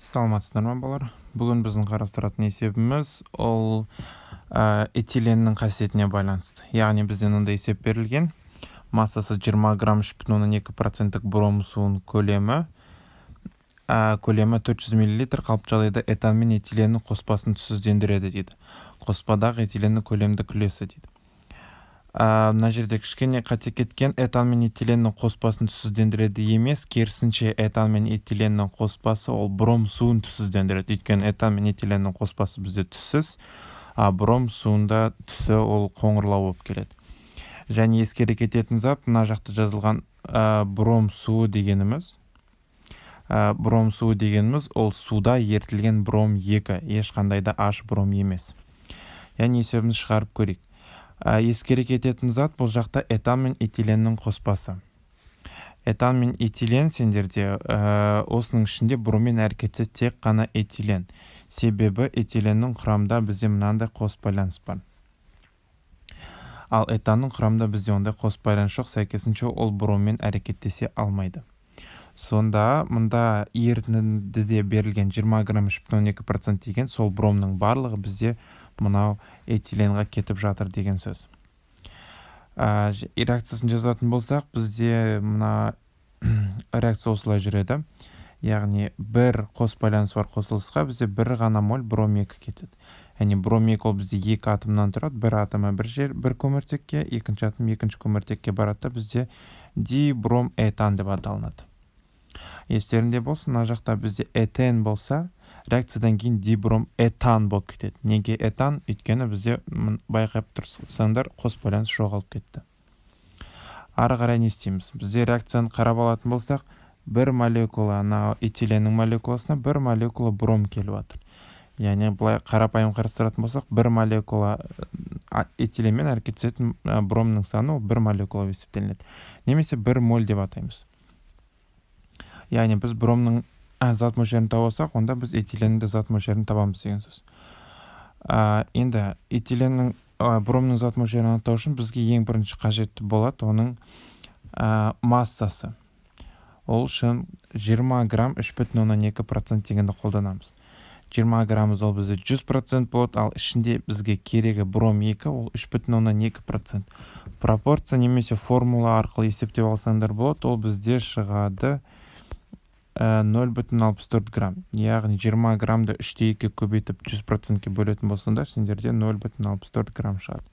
Саламатсыздар ма балалар? Бүгін біздің қарастыратын есебіміз ол этиленнің қасиетіне байланысты. Яғни бізден мындай есеп берілген. Массасы 20 грамм 3,2% бром суының көлемі 400 мл қалыпты жағдайда этан мен этиленнің қоспасын түсіздендіреді дейді. Қоспадағы этиленнің көлемдік үлесі дейді. Мына жерде кішкене қате кеткен, этан мен этиленнің қоспасын түсіздендіреді емес, керісінше этан мен этиленнің қоспасы ол бром суын түсіздендіреді. Өйткені этан мен этиленнің қоспасы бізде түссіз, бром суында түсі ол қоңырлау болып келеді. Және ескере кететін зат, мына жақта жазылған бром суы дегеніміз ол суда ертілген бром 2, ешқандай да H бром емес. Яғни есебіміз шығарып көрейік. Ескере кететін зат бұл жақта этан мен этиленнің қоспасы. Этан мен этилен сендерде осының ішінде броммен әрекетсе тек қана этилен. Себебі этиленнің құрамында бізде мынандай қос байланыс бар. Ал этанның құрамында бізде ондай қос байланыс жоқ, сәйкесінше ол броммен әрекеттесе алмайды. Сонда мұнда ерітіндіде берілген 20 грамм 3,2% деген сол бромның барлығы бізде мынау этиленға кетіп жатыр деген сөз. Реакциясын жазатын болсақ, бізде мына реакция осылай жүреді. Яғни бір қос байланыс бар қосылысқа бізде бір ғана моль бром 2 кетеді. Яғни бром 2 ол бізде 2 атомнан тұрады, бір атомы бір көміртекке, екінші атом екінші көміртекке барады, бізде дибром этан деп аталынады. Естерінде болсын, мына жақта бізде этен болса, реакциядан кейін дибром этан болып кетеді. Неге этан? Өйткені бізде байқап тұрсаңдар қос байланыс жоғалып кетті. Ары қарай не істейміз? Бізде реакцияны қарап алатын болсақ, бір молекула, этиленнің молекуласына бір молекула бром келіп жатыр. Яғни былай қарапайым қарастыратын болсақ, бір молекула этиленмен әрекеттесетін бромның саны ол бір молекула есептелінеді. Немесе бір моль деп атаймыз. Яғни біз бромның зат мөлшерін табасақ, онда біз этиленнің зат мөлшерін табамыз деген сөз. Енді этиленнің бромның зат мөлшерін анықтау үшін бізге ең бірінші қажетті болады оның массасы. Ол үшін 20 грамм 3,2% дегенді қолданамыз. 20 граммыз ол бізде 100% болады, ал ішінде бізге керегі бром 2 ол 3,2%. Пропорция немесе формула арқылы есептеп алсаңдар болады, ол бізде шығады 0,64 грамм. Яғни 20 граммды 3-2 көбейтіп 100%-ке бөлетін болсаңдар, сендерде 0,64 грамм шығады.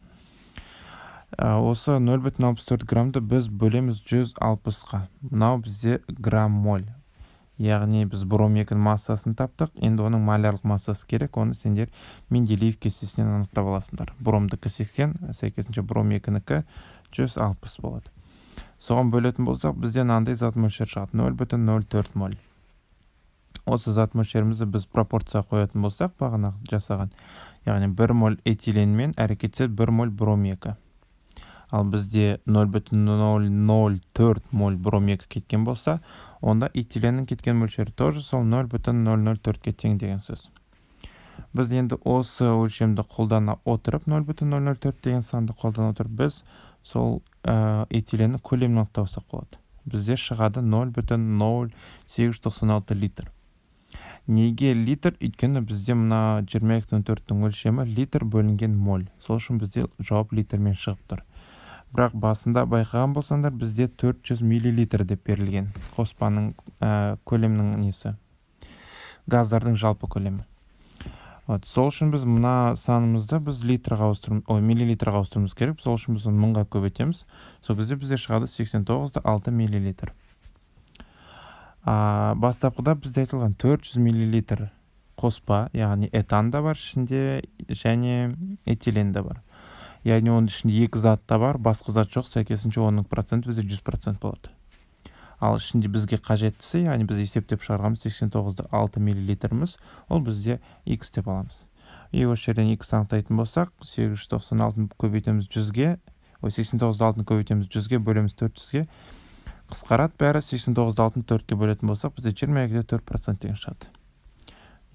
Осы 0,64 граммды біз бөлеміз 160-қа. Мынау бізде грамм моль. Яғни біз бром 2-ның массасын таптық, енді оның молярлық массасы керек, оны сендер Менделеев кестесінен анықтап аласыңдар. Бромдікі 80, сәйкесінше бром 2-нікі 160 болады. Соған бөлетін болсақ, бізден мынандай зат мөлшер шығады 0,04 моль. Осы зат мөлшерімізді біз пропорция қоятын болсақ, бағана жасаған. Яғни 1 моль этиленмен әрекетсе 1 моль бром 2. Ал бізде 0,004 моль бром 2 кеткен болса, онда этиленнің кеткен мөлшері тоже сол 0,004-ке тең деген сөз. Біз енді осы өлшемді қолдана отырып, 0,004 деген санды қолдана отырып, біз сол этиленнің көлемін анықтасақ болады. Бізде шығады 0,0896 литр. Неге литр? Өйткені бізде мына 22,4-дің өлшемі литр бөлінген моль. Сол үшін бізде жауап литрмен шығып тұр. Бірақ басында байқаған болсаңдар, бізде 400 мл деп берілген қоспаның көлемнің несі. Газдардың жалпы көлемі. Сол үшін біз мына санымызды біз миллилитрға ауыстыруымыз керек. Сол үшін біз оны мыңға көбейтеміз. Сол кезде бізде шығады 89,6 мл. Бастапқыда бізде айтылған 400 мл қоспа, яғни этан да бар ішінде және этилен де бар. Яғни оның ішінде екі зат та бар, басқа зат жоқ, сәйкесінше оның проценті бізде 100% болады. Ал ішінде бізге қажеттісі, яғни біз есептеп шығарғанымыз 89,6 мл-іміз, ол бізде X деп аламыз. Осы жерден X анықтайтын болсақ, 896-ны көбейтеміз 100-ге, 89,6-ны көбейтеміз 100-ге, бөлеміз 400-ге. Қысқарат бәрі 89,6-ны 4-ке бөлетін болсақ, бізде 22,4% деген шығады.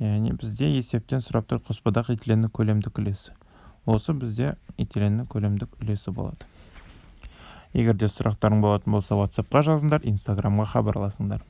Яғни бізде есептен сұрап тұр қоспадағы этиленнің көлемдік үлесі. Осы бізде этиленнің көлемдік үлесі болады. Егер де сұрақтарың болатын болса, WhatsApp-қа жазыңдар, Instagram-ға хабарласыңдар.